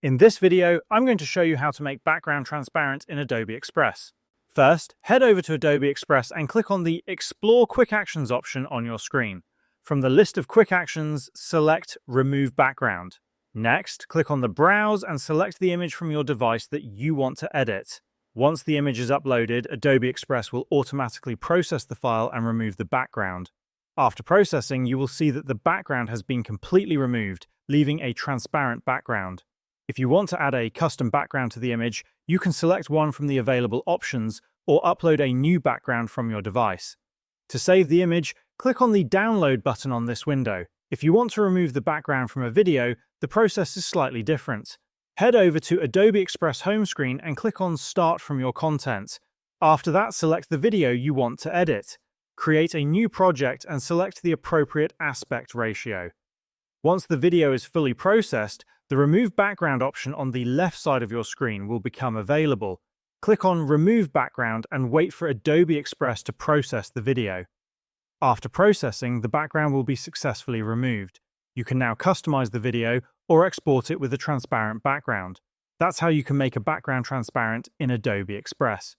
In this video, I'm going to show you how to make background transparent in Adobe Express. First, head over to Adobe Express and click on the Explore Quick Actions option on your screen. From the list of quick actions, select Remove Background. Next, click on the Browse and select the image from your device that you want to edit. Once the image is uploaded, Adobe Express will automatically process the file and remove the background. After processing, you will see that the background has been completely removed, leaving a transparent background. If you want to add a custom background to the image, you can select one from the available options or upload a new background from your device. To save the image, click on the Download button on this window. If you want to remove the background from a video, the process is slightly different. Head over to Adobe Express home screen and click on Start from your content. After that, select the video you want to edit. Create a new project and select the appropriate aspect ratio. Once the video is fully processed, the Remove Background option on the left side of your screen will become available. Click on Remove Background and wait for Adobe Express to process the video. After processing, the background will be successfully removed. You can now customize the video or export it with a transparent background. That's how you can make a background transparent in Adobe Express.